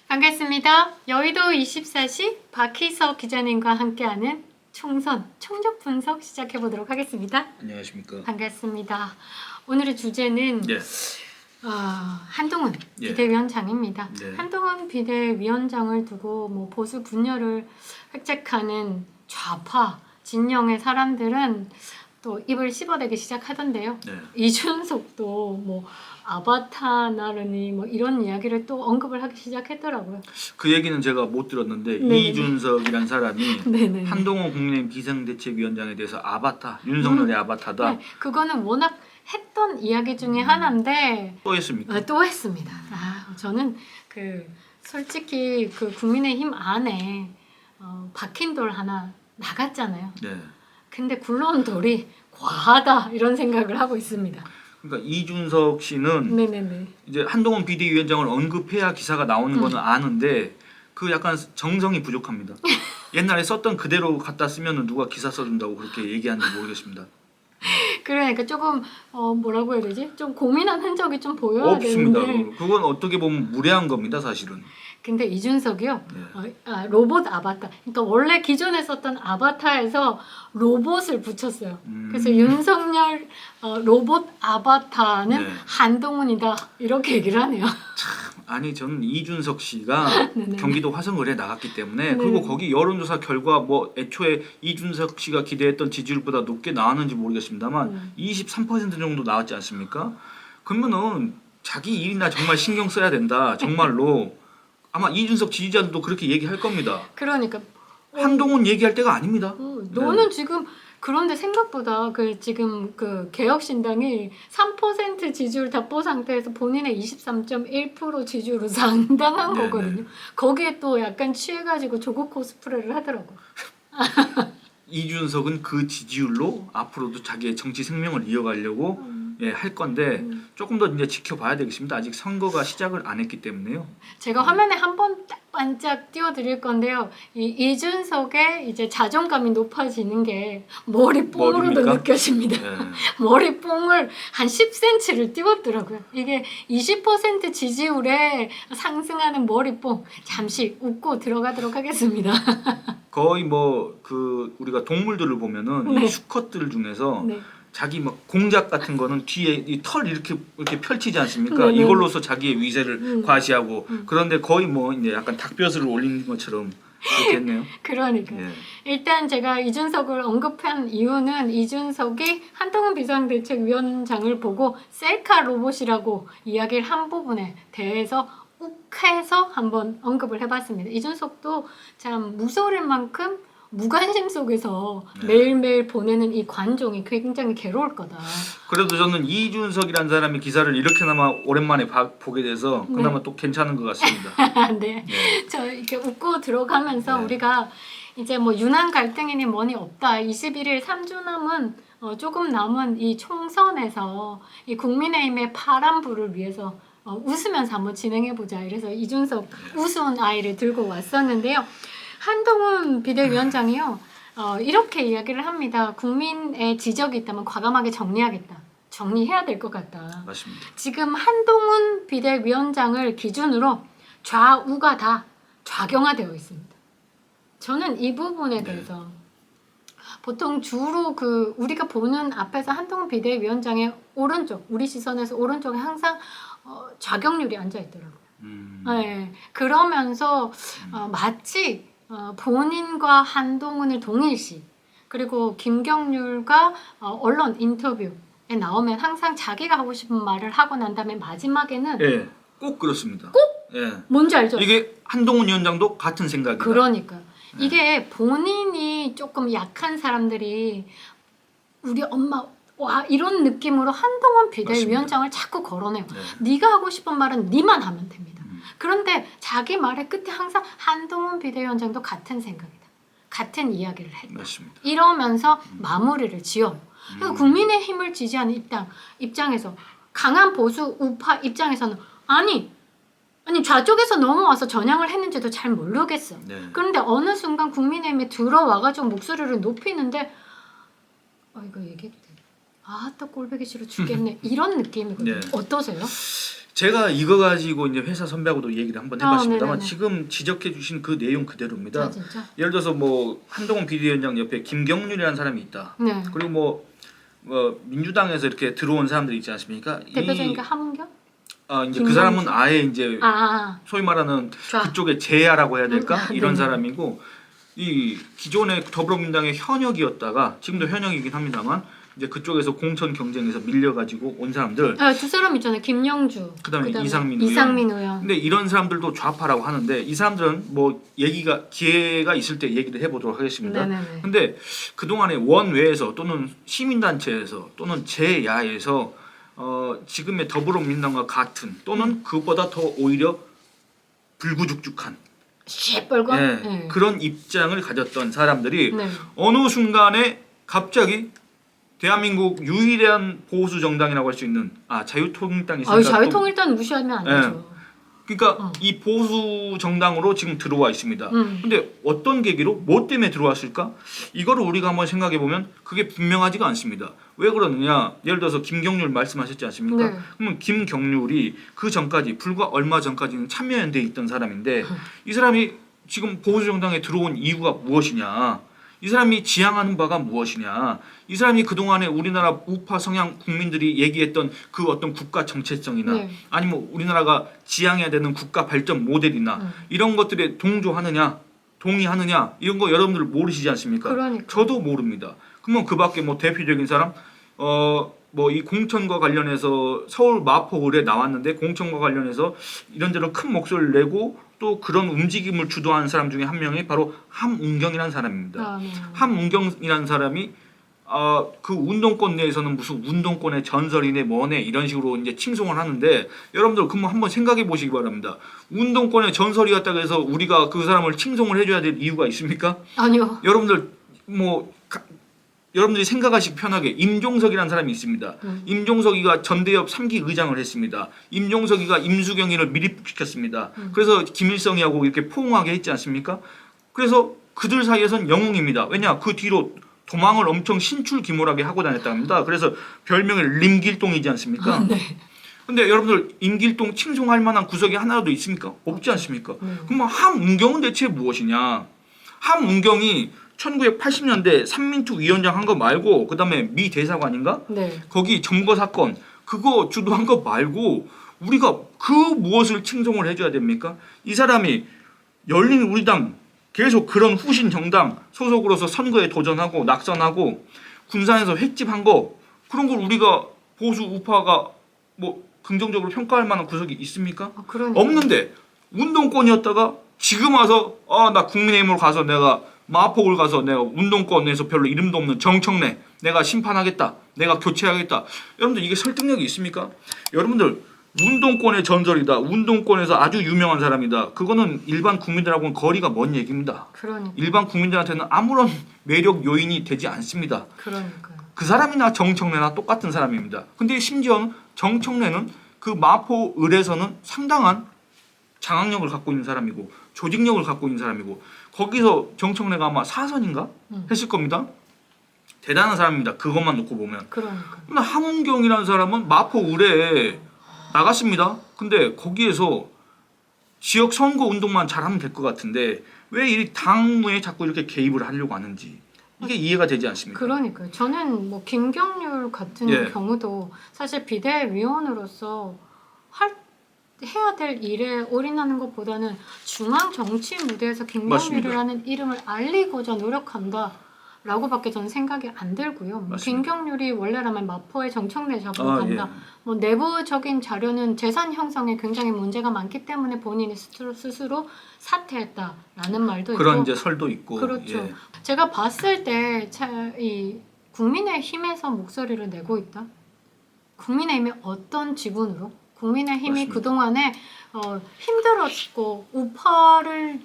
반갑습니다. 여의도 24시 박희석 기자님과 함께하는 총선 총력 분석 시작해 보도록 하겠습니다. 안녕하십니까. 반갑습니다. 오늘의 주제는 예. 한동훈 예. 비대위원장입니다. 네. 한동훈 비대위원장을 두고 뭐 보수 분열을 획책하는 좌파 진영의 사람들은 또 입을 씹어대기 시작하던데요. 네. 이준석도 뭐 아바타 나르니 뭐 이런 이야기를 또 언급을 하기 시작했더라고요. 그 얘기는 제가 못 들었는데 네네네. 이준석이란 사람이 네네. 한동훈 국민의힘 비상대책위원장에 대해서 아바타, 윤석열의 아바타다. 네, 그거는 워낙 했던 이야기 중에 하나인데 또 했습니까? 또 했습니다. 저는 솔직히 그 국민의힘 안에 박힌 돌 하나 나갔잖아요. 네. 근데 굴러온 돌이 과하다 이런 생각을 하고 있습니다. 그러니까 이준석 씨는 네네네. 이제 한동훈 비대위원장을 언급해야 기사가 나오는 거는 아는데 그 약간 정성이 부족합니다. 옛날에 썼던 그대로 갖다 쓰면은 누가 기사 써준다고 그렇게 얘기하는지 모르겠습니다. 그러니까 조금 뭐라고 해야 되지? 좀 고민한 흔적이 좀 보여야 없습니다. 되는데. 그건 어떻게 보면 무례한 겁니다, 사실은. 근데 이준석이요. 네. 로봇 아바타. 그러니까 원래 기존에 썼던 아바타에서 로봇을 붙였어요. 그래서 윤석열 로봇 아바타는 네. 한동훈이다 이렇게 얘기를 하네요. 아니 저는 이준석 씨가 네네. 경기도 화성을에 나갔기 때문에 네. 그리고 거기 여론조사 결과 뭐 애초에 이준석 씨가 기대했던 지지율보다 높게 나왔는지 모르겠습니다만 23% 정도 나왔지 않습니까? 그러면은 자기 일이나 정말 신경 써야 된다. 정말로 아마 이준석 지지자들도 그렇게 얘기할 겁니다. 그러니까 한동훈 얘기할 때가 아닙니다. 너는 지금 그런데 생각보다 지금 개혁신당이 3% 지지율 답보 상태에서 본인의 23.1% 지지율로 상당한 네네. 거거든요. 거기에 또 약간 취해가지고 조국 코스프레를 하더라고. 이준석은 그 지지율로 앞으로도 자기의 정치 생명을 이어가려고 할 건데 조금 더 이제 지켜봐야 되겠습니다. 아직 선거가 시작을 안 했기 때문에요. 제가 화면에 한 번 딱 반짝 띄워드릴 건데요. 이준석의 이제 자존감이 높아지는 게 머리뽕으로도 머리입니까? 느껴집니다. 네. 머리뽕을 한 10cm를 띄웠더라고요. 이게 20% 지지율에 상승하는 머리뽕. 잠시 웃고 들어가도록 하겠습니다. 거의 뭐 우리가 동물들을 보면은 네. 이 수컷들 중에서 네. 자기 막 공작 같은 거는 뒤에 이 털 이렇게 펼치지 않습니까? 네네. 이걸로서 자기의 위세를 과시하고 그런데 거의 뭐 이제 약간 닭벼슬을 올리는 것처럼 그렇게 했네요. 그러니까 예. 일단 제가 이준석을 언급한 이유는 이준석이 한동훈 비상대책위원장을 보고 셀카 로봇이라고 이야기를 한 부분에 대해서 욱해서 한번 언급을 해봤습니다. 이준석도 참 무서울 만큼 무관심 속에서 매일매일 보내는 이 관종이 굉장히 괴로울 거다. 그래도 저는 이준석이라는 사람이 기사를 이렇게나마 오랜만에 보게 돼서 그나마 또 괜찮은 것 같습니다. 네. 네. 저 이렇게 웃고 들어가면서 네. 우리가 이제 뭐 유난 갈등이니 뭐니 없다. 21일 3주 남은 조금 남은 이 총선에서 이 국민의힘의 파란불을 위해서 웃으면서 한번 진행해보자. 이래서 이준석 우스운 아이를 들고 왔었는데요. 한동훈 비대위원장이요. 이렇게 이야기를 합니다. 국민의 지적이 있다면 과감하게 정리하겠다. 정리해야 될 것 같다. 맞습니다. 지금 한동훈 비대위원장을 기준으로 좌우가 다 좌경화되어 있습니다. 저는 이 부분에 대해서 보통 주로 우리가 보는 앞에서 한동훈 비대위원장의 오른쪽, 우리 시선에서 오른쪽에 항상 좌경률이 앉아 있더라고요. 네, 그러면서 마치 본인과 한동훈을 동일시 그리고 김경률과 언론 인터뷰에 나오면 항상 자기가 하고 싶은 말을 하고 난 다음에 마지막에는 예, 꼭 그렇습니다. 꼭? 예. 뭔지 알죠? 이게 한동훈 위원장도 같은 생각이다. 그러니까 이게 본인이 조금 약한 사람들이 우리 엄마 와 이런 느낌으로 한동훈 비대위원장을 자꾸 거론해요. 네가 하고 싶은 말은 네만 하면 됩니다. 그런데 자기 말의 끝에 항상 한동훈 비대위원장도 같은 생각이다. 같은 이야기를 했다. 맞습니다. 이러면서 마무리를 지어요. 그래서 국민의힘을 지지하는 입장에서 강한 보수 우파 입장에서는 아니 좌쪽에서 넘어와서 전향을 했는지도 잘 모르겠어. 네. 그런데 어느 순간 국민의힘에 들어와가지고 목소리를 높이는데 이거 얘기해도 돼? 아따 꼴보기 싫어 죽겠네 이런 느낌이거든요. 네. 어떠세요? 제가 이거 가지고 이제 회사 선배하고도 얘기를 한번 해봤습니다만 네네네. 지금 지적해주신 그 내용 그대로입니다. 아 진짜? 예를 들어서 뭐 한동훈 비대위원장 옆에 김경률이라는 사람이 있다. 네. 그리고 뭐 민주당에서 이렇게 들어온 사람들 있지 않습니까? 대표적인 게 함은경? 이제 김경수? 그 사람은 아예 이제 아, 소위 말하는 좌. 그쪽의 제야라고 해야 될까? 이런 네네. 사람이고 이 기존의 더불어민주당의 현역이었다가 지금도 현역이긴 합니다만 이제 그쪽에서 공천 경쟁에서 밀려가지고 온 사람들. 두 사람 있잖아요. 김영주. 그다음에 이상민 의원. 근데 이런 사람들도 좌파라고 하는데 이 사람들은 뭐 기회가 있을 때 얘기를 해보도록 하겠습니다. 네네네. 근데 그동안에 원외에서 또는 시민단체에서 또는 제야에서 지금의 더불어민주당과 같은 또는 그보다 더 오히려 불구죽죽한 시뻘건. 예, 네. 그런 입장을 가졌던 사람들이 네. 어느 순간에 갑자기 대한민국 유일한 보수 정당이라고 할 수 있는 자유통일당이 있으니까 자유통일당 무시하면 안 되죠. 그러니까 이 보수 정당으로 지금 들어와 있습니다. 근데 어떤 계기로 뭐 때문에 들어왔을까? 이거를 우리가 한번 생각해 보면 그게 분명하지가 않습니다. 왜 그러느냐? 예를 들어서 김경률 말씀하셨지 않습니까? 네. 그러면 김경률이 그 전까지 불과 얼마 전까지는 참여연대에 있던 사람인데 이 사람이 지금 보수 정당에 들어온 이유가 무엇이냐? 이 사람이 지향하는 바가 무엇이냐? 이 사람이 그동안에 우리나라 우파 성향 국민들이 얘기했던 그 어떤 국가 정체성이나 네. 아니면 우리나라가 지향해야 되는 국가 발전 모델이나 이런 것들에 동조하느냐, 동의하느냐 이런 거 여러분들 모르시지 않습니까? 그러니까. 저도 모릅니다. 그러면 그 밖에 뭐 대표적인 사람 뭐 이 공천과 관련해서 서울 마포을에 나왔는데 공천과 관련해서 이런저런 큰 목소리를 내고 또 그런 움직임을 주도하는 사람 중에 한 명이 바로 함운경이라는 사람입니다. 네. 함운경이라는 사람이 그 운동권 내에서는 무슨 운동권의 전설이네 뭐네 이런 식으로 이제 칭송을 하는데 여러분들 그럼 한번 생각해 보시기 바랍니다. 운동권의 전설이었다고 해서 우리가 그 사람을 칭송을 해줘야 될 이유가 있습니까? 아니요. 여러분들 여러분들이 생각하시기 편하게 임종석이라는 사람이 있습니다. 임종석이가 전대협 3기 의장을 했습니다. 임종석이가 임수경이를 밀입시켰습니다. 그래서 김일성이하고 이렇게 포옹하게 했지 않습니까? 그래서 그들 사이에선 영웅입니다. 왜냐? 그 뒤로 도망을 엄청 신출귀몰하게 하고 다녔다 합니다. 그래서 별명이 림길동이지 않습니까? 네. 근데 여러분들 임길동 칭송할 만한 구석이 하나라도 있습니까? 없지 않습니까? 그럼 함운경은 대체 무엇이냐? 함운경이 1980년대 삼민투 위원장 한 거 말고 그다음에 미 대사관인가? 네. 거기 점거 사건 그거 주도한 거 말고 우리가 그 무엇을 칭송을 해줘야 됩니까? 이 사람이 열린우리당 계속 그런 후신 정당 소속으로서 선거에 도전하고 낙선하고 군산에서 획집한 거 그런 걸 우리가 보수 우파가 뭐 긍정적으로 평가할 만한 구석이 있습니까? 그러니까. 없는데 운동권이었다가 지금 와서 나 국민의힘으로 가서 내가 마포를 가서 내가 운동권에서 별로 이름도 없는 정청래 내가 심판하겠다. 내가 교체하겠다. 여러분들 이게 설득력이 있습니까? 여러분들 운동권의 전설이다. 운동권에서 아주 유명한 사람이다. 그거는 일반 국민들하고는 거리가 먼 얘기입니다. 그러니까. 일반 국민들한테는 아무런 매력 요인이 되지 않습니다. 그러니까요. 그 사람이나 정청래나 똑같은 사람입니다. 근데 심지어 정청래는 그 마포을에서는 상당한 장악력을 갖고 있는 사람이고 조직력을 갖고 있는 사람이고 거기서 정청래가 아마 사선인가 했을 겁니다. 대단한 사람입니다. 그것만 놓고 보면. 그러니까. 근데 함은경이라는 사람은 마포을에 나갔습니다. 근데 거기에서 지역 선거 운동만 잘하면 될 것 같은데 왜 이 당무에 자꾸 이렇게 개입을 하려고 하는지 이게 이해가 되지 않습니까? 그러니까요. 저는 뭐 김경률 같은 예. 경우도 사실 비대위원으로서 해야 될 일에 올인하는 것보다는 중앙 정치 무대에서 김경률이라는 이름을 알리고자 노력한다라고밖에 저는 생각이 안 들고요. 뭐 김경률이 원래라면 마포의 정청래 잡으러 간다. 뭐 내부적인 자료는 재산 형성에 굉장히 문제가 많기 때문에 본인이 스스로 사퇴했다라는 말도 그런 있고. 이제 설도 있고. 그렇죠. 예. 제가 봤을 때 이 국민의힘에서 목소리를 내고 있다. 국민의힘이 어떤 지분으로? 국민의힘이 맞습니다. 그동안에 힘들었고 우파를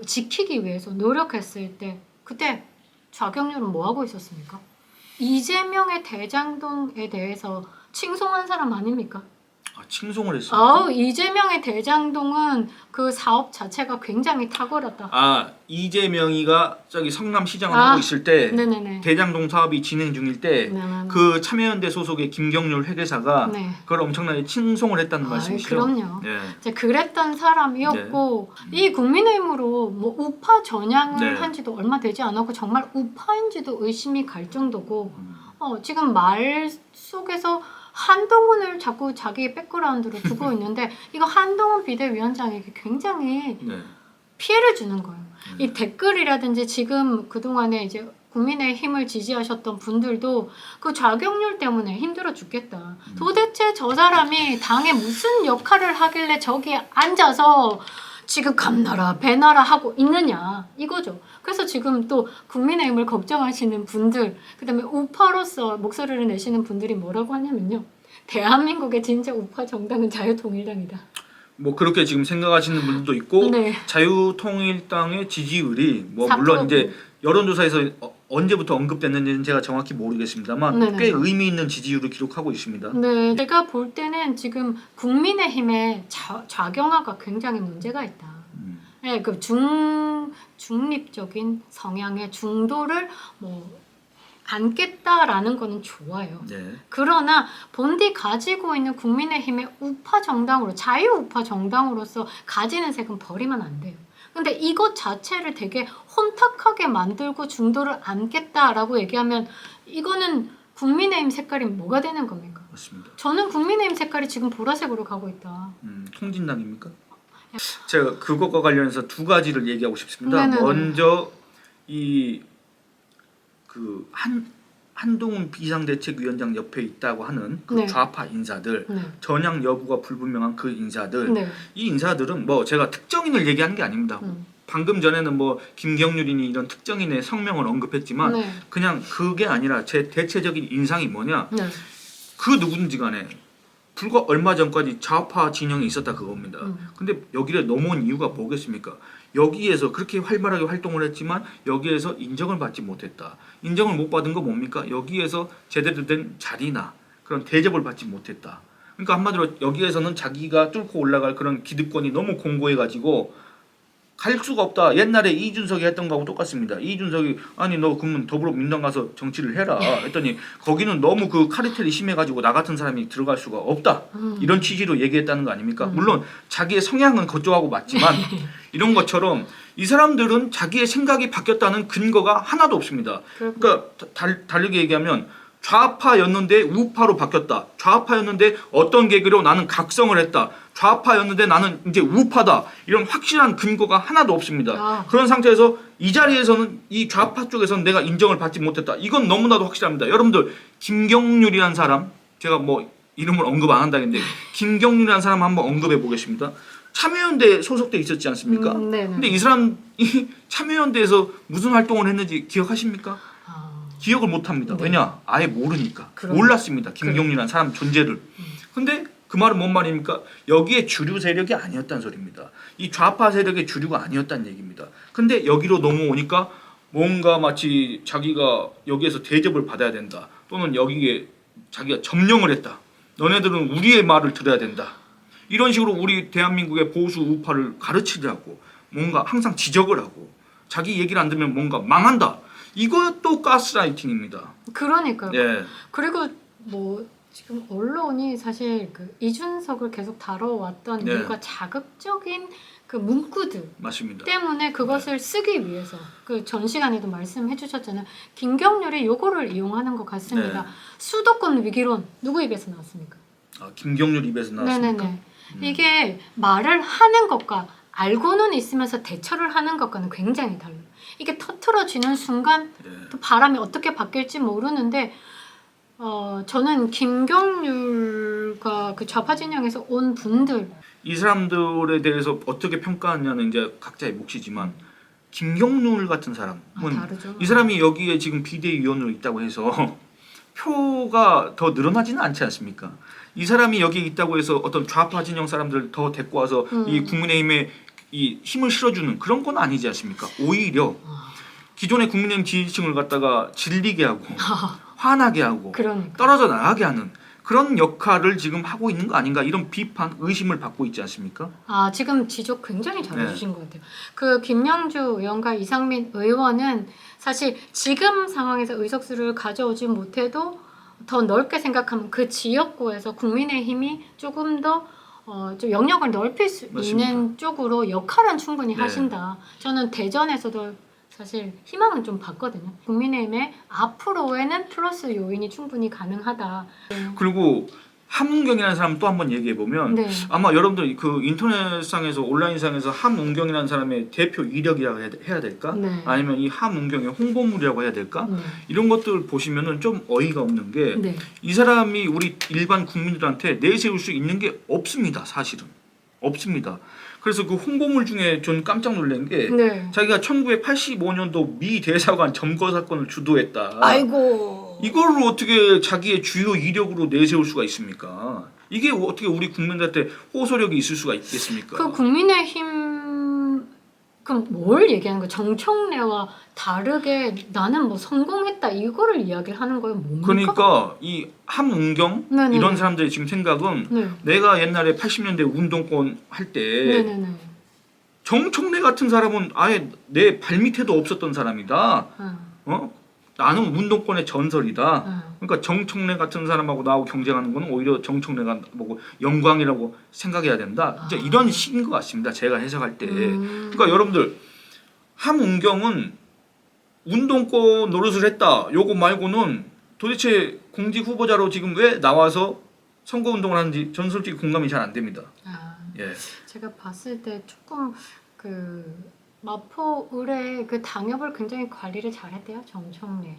지키기 위해서 노력했을 때 그때 좌경률은 뭐 하고 있었습니까? 이재명의 대장동에 대해서 칭송한 사람 아닙니까? 칭송을 했습니다. 이재명의 대장동은 그 사업 자체가 굉장히 탁월하다. 이재명이가 저기 성남시장을 아, 하고 있을 때 네네네. 대장동 사업이 진행 중일 때 네네네. 그 참여연대 소속의 김경률 회계사가 네. 그걸 엄청나게 칭송을 했다는 말씀이시죠? 그럼요. 예. 이제 그랬던 사람이었고 이 국민의힘으로 뭐 우파 전향을 네. 한 지도 얼마 되지 않았고 정말 우파인지도 의심이 갈 정도고 음. 지금 말 속에서 한동훈을 자꾸 자기 백그라운드로 두고 있는데 이거 한동훈 비대위원장에게 굉장히 네. 피해를 주는 거예요. 이 댓글이라든지 지금 그동안에 이제 국민의힘을 지지하셨던 분들도 그 좌경률 때문에 힘들어 죽겠다. 도대체 저 사람이 당에 무슨 역할을 하길래 저기에 앉아서 지금 감나라 배나라 하고 있느냐 이거죠. 그래서 지금 또 국민의힘을 걱정하시는 분들, 그다음에 우파로서 목소리를 내시는 분들이 뭐라고 하냐면요. 대한민국의 진짜 우파 정당은 자유통일당이다. 뭐 그렇게 지금 생각하시는 분들도 있고 네. 자유통일당의 지지율이 뭐 4%. 물론 이제 여론조사에서 언제부터 언급됐는지는 제가 정확히 모르겠습니다만 네네. 꽤 의미 있는 지지율을 기록하고 있습니다. 네, 제가 볼 때는 지금 국민의힘의 좌경화가 굉장히 문제가 있다. 네, 그 중립적인 성향의 중도를 뭐 안겠다라는 거는 좋아요. 네. 그러나 본디 가지고 있는 국민의힘의 우파 정당으로 자유 우파 정당으로서 가지는 색은 버리면 안 돼요. 근데 이것 자체를 되게 혼탁하게 만들고 중도를 안겠다라고 얘기하면 이거는 국민의힘 색깔이 뭐가 되는 겁니까? 맞습니다. 저는 국민의힘 색깔이 지금 보라색으로 가고 있다. 통진당입니까? 제가 그것과 관련해서 두 가지를 얘기하고 싶습니다. 네네네. 먼저 한동훈 비상대책위원장 옆에 있다고 하는 그 네. 좌파 인사들, 네. 전향 여부가 불분명한 그 인사들, 네. 이 인사들은 뭐 제가 특정인을 얘기하는 게 아닙니다. 방금 전에는 뭐 김경률이니 이런 특정인의 성명을 언급했지만 네. 그냥 그게 아니라 제 대체적인 인상이 뭐냐, 네. 그 누군지 간에 불과 얼마 전까지 좌파 진영이 있었다 그겁니다. 근데 여기를 넘어온 이유가 뭐겠습니까? 여기에서 그렇게 활발하게 활동을 했지만 여기에서 인정을 받지 못했다. 인정을 못 받은 거 뭡니까? 여기에서 제대로 된 자리나 그런 대접을 받지 못했다. 그러니까 한마디로 여기에서는 자기가 뚫고 올라갈 그런 기득권이 너무 공고해가지고 갈 수가 없다. 옛날에 이준석이 했던 거하고 똑같습니다. 이준석이 아니 너 그러면 더불어민주당 가서 정치를 해라 했더니 거기는 너무 그 카르텔이 심해가지고 나 같은 사람이 들어갈 수가 없다. 이런 취지로 얘기했다는 거 아닙니까? 물론 자기의 성향은 그쪽하고 맞지만 이런 것처럼 이 사람들은 자기의 생각이 바뀌었다는 근거가 하나도 없습니다. 그러니까 다르게 얘기하면 좌파였는데 우파로 바뀌었다. 좌파였는데 어떤 계기로 나는 각성을 했다. 좌파였는데 나는 이제 우파다. 이런 확실한 근거가 하나도 없습니다. 그런 상태에서 이 자리에서는 이 좌파 쪽에서는 내가 인정을 받지 못했다. 이건 너무나도 확실합니다. 여러분들 김경률이라는 사람, 제가 뭐 이름을 언급 안 한다는데 김경률이라는 사람 한번 언급해 보겠습니다. 참여연대 소속돼 있었지 않습니까? 근데 이 사람이 참여연대에서 무슨 활동을 했는지 기억하십니까? 기억을 못합니다. 네. 왜냐? 아예 모르니까. 몰랐습니다. 김경률이라는 사람 존재를. 근데 그 말은 뭔 말입니까? 여기에 주류 세력이 아니었다는 소리입니다. 이 좌파 세력의 주류가 아니었다는 얘기입니다. 근데 여기로 넘어오니까 뭔가 마치 자기가 여기에서 대접을 받아야 된다. 또는 여기에 자기가 점령을 했다. 너네들은 우리의 말을 들어야 된다. 이런 식으로 우리 대한민국의 보수 우파를 가르치려고 뭔가 항상 지적을 하고 자기 얘기를 안 들으면 뭔가 망한다. 이것도 가스라이팅입니다. 그러니까요. 예. 그리고 뭐 지금 언론이 사실 그 이준석을 계속 다뤄왔던 네. 이유가 자극적인 그 문구들 맞습니다. 때문에 그것을 쓰기 위해서 그 전 시간에도 말씀해 주셨잖아요. 김경률이 요거를 이용하는 것 같습니다. 네. 수도권 위기론 누구 입에서 나왔습니까? 김경률 입에서 나왔습니까? 네네네. 이게 말을 하는 것과 알고는 있으면서 대처를 하는 것과는 굉장히 달라요. 이게 터트려지는 순간 또 바람이 어떻게 바뀔지 모르는데 저는 김경률과 그 좌파 진영에서 온 분들 이 사람들에 대해서 어떻게 평가하냐는 이제 각자의 몫이지만 김경률 같은 사람은 다르죠. 이 사람이 여기에 지금 비대위원으로 있다고 해서 표가 더 늘어나지는 않지 않습니까? 이 사람이 여기 있다고 해서 어떤 좌파 진영 사람들 더 데리고 와서 이 국민의힘에 이 힘을 실어주는 그런 건 아니지 않습니까? 오히려 기존의 국민의힘 지지층을 갖다가 질리게 하고 화나게 하고 그러니까. 떨어져 나가게 하는 그런 역할을 지금 하고 있는 거 아닌가 이런 비판, 의심을 받고 있지 않습니까? 아, 지금 지적 굉장히 네. 잘해주신 것 같아요. 그 김영주 의원과 이상민 의원은 사실 지금 상황에서 의석수를 가져오지 못해도 더 넓게 생각하면 그 지역구에서 국민의힘이 조금 더 좀 영역을 넓힐 수 맞습니다. 있는 쪽으로 역할은 충분히 네. 하신다. 저는 대전에서도 사실 희망은 좀 봤거든요. 국민의힘의 앞으로에는 플러스 요인이 충분히 가능하다. 그리고 함은경이라는 사람 또 한번 얘기해 보면 네. 아마 여러분들 그 인터넷상에서 온라인상에서 함은경이라는 사람의 대표 이력이라고 해야 될까? 네. 아니면 이 함은경의 홍보물이라고 해야 될까? 네. 이런 것들 보시면은 좀 어이가 없는 게 이 네. 사람이 우리 일반 국민들한테 내세울 수 있는 게 없습니다. 사실은 없습니다. 그래서 그 홍보물 중에 전 깜짝 놀란 게 네. 자기가 1985년도 미 대사관 점거 사건을 주도했다. 아이고. 이걸 어떻게 자기의 주요 이력으로 내세울 수가 있습니까? 이게 어떻게 우리 국민들한테 호소력이 있을 수가 있겠습니까? 그 국민의힘 그럼 뭘 얘기하는 거예요? 정청래와 다르게 나는 뭐 성공했다 이거를 이야기를 하는 거예요? 뭡니까? 그러니까 이 함은경 네네네. 이런 사람들의 지금 생각은 네. 내가 옛날에 80년대 운동권 할 때 네네네. 정청래 같은 사람은 아예 내 발밑에도 없었던 사람이다. 나는 운동권의 전설이다. 그러니까 정청래 같은 사람하고 나하고 경쟁하는 건 오히려 정청래가 뭐고 영광이라고 생각해야 된다. 이제 이런 식인 것 같습니다. 제가 해석할 때. 그러니까 여러분들 함은경은 운동권 노릇을 했다. 요거 말고는 도대체 공직 후보자로 지금 왜 나와서 선거 운동을 하는지 전 솔직히 공감이 잘 안 됩니다. 예. 제가 봤을 때 조금 그 마포 의뢰 그 당협을 굉장히 관리를 잘했대요. 정청래.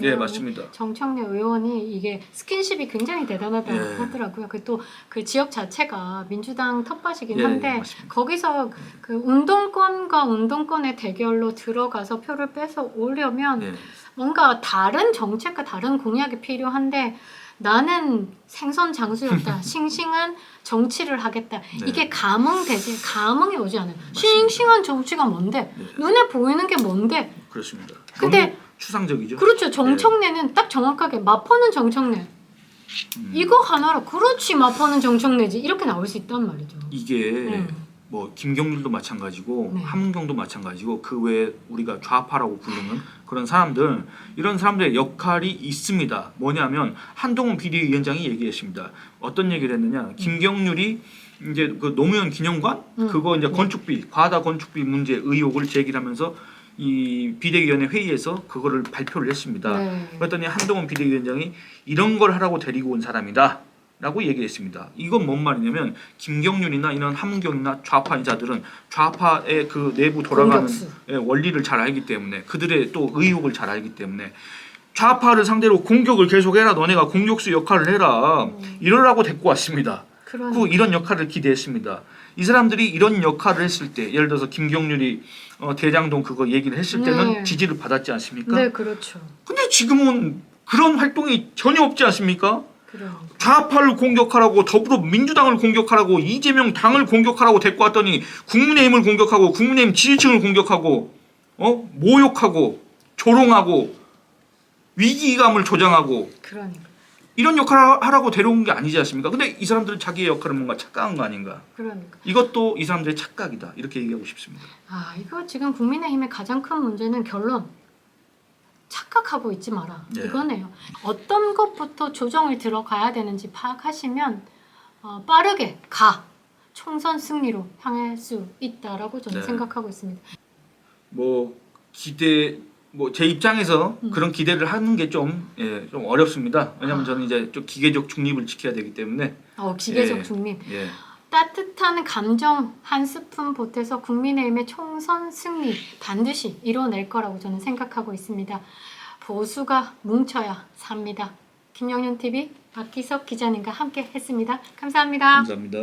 예, 맞습니다. 정청래 의원이 이게 스킨십이 굉장히 대단하다고 예. 하더라고요. 그 또 그 지역 자체가 민주당 텃밭이긴 예, 한데 맞습니다. 거기서 그 운동권과 운동권의 대결로 들어가서 표를 뺏어 오려면 예. 뭔가 다른 정책과 다른 공약이 필요한데 나는 생선 장수였다. 싱싱한 정치를 하겠다. 네. 이게 감흥되지 감흥이 오지 않아요. 맞습니다. 싱싱한 정치가 뭔데? 네. 눈에 보이는 게 뭔데? 그렇습니다. 근데 너무 추상적이죠. 그렇죠. 정청래는 딱 정확하게 마포는 정청래. 이거 하나로 그렇지 마포는 정청래지 이렇게 나올 수 있단 말이죠. 이게 뭐 김경률도 마찬가지고 네. 함은경도 마찬가지고 그 외에 우리가 좌파라고 부르는 그런 사람들 이런 사람들의 역할이 있습니다. 뭐냐면 한동훈 비대위원장이 얘기했습니다. 어떤 얘기를 했느냐? 김경률이 이제 그 노무현 기념관 그거 이제 건축비 과다 건축비 문제 의혹을 제기하면서 이 비대위원회 회의에서 그거를 발표를 했습니다. 네. 그랬더니 한동훈 비대위원장이 이런 걸 하라고 데리고 온 사람이다. 라고 얘기했습니다. 이건 뭔 말이냐면 김경률이나 이런 함은경이나 좌파 인사들은 좌파의 그 내부 돌아가는 공격수. 원리를 잘 알기 때문에 그들의 또 의혹을 잘 알기 때문에 좌파를 상대로 공격을 계속해라. 너네가 공격수 역할을 해라. 이러라고 데리고 왔습니다. 그 이런 역할을 기대했습니다. 이 사람들이 이런 역할을 했을 때 예를 들어서 김경률이 대장동 그거 얘기를 했을 때는 네. 지지를 받았지 않습니까? 네, 그렇죠. 근데 지금은 그런 활동이 전혀 없지 않습니까? 그럼. 좌파를 공격하라고 더불어민주당을 공격하라고 이재명 당을 공격하라고 데리고 왔더니 국민의힘을 공격하고 국민의힘 지지층을 공격하고 모욕하고 조롱하고 위기감을 조장하고 그러니까. 이런 역할을 하라고 데려온 게 아니지 않습니까? 근데 이 사람들은 자기의 역할을 뭔가 착각한 거 아닌가? 그러니까. 이것도 이 사람들의 착각이다. 이렇게 얘기하고 싶습니다. 이거 지금 국민의힘의 가장 큰 문제는 결론. 착각하고 있지 마라. 네. 이거네요. 어떤 것부터 조정을 들어가야 되는지 파악하시면 빠르게 총선 승리로 향할 수 있다라고 저는 네. 생각하고 있습니다. 제 입장에서 그런 기대를 하는 게 좀 어렵습니다. 왜냐하면 저는 이제 좀 기계적 중립을 지켜야 되기 때문에. 기계적 예. 중립. 예. 따뜻한 감정 한 스푼 보태서 국민의힘의 총선 승리 반드시 이뤄낼 거라고 저는 생각하고 있습니다. 보수가 뭉쳐야 삽니다. 김영윤TV 박기석 기자님과 함께 했습니다. 감사합니다. 감사합니다.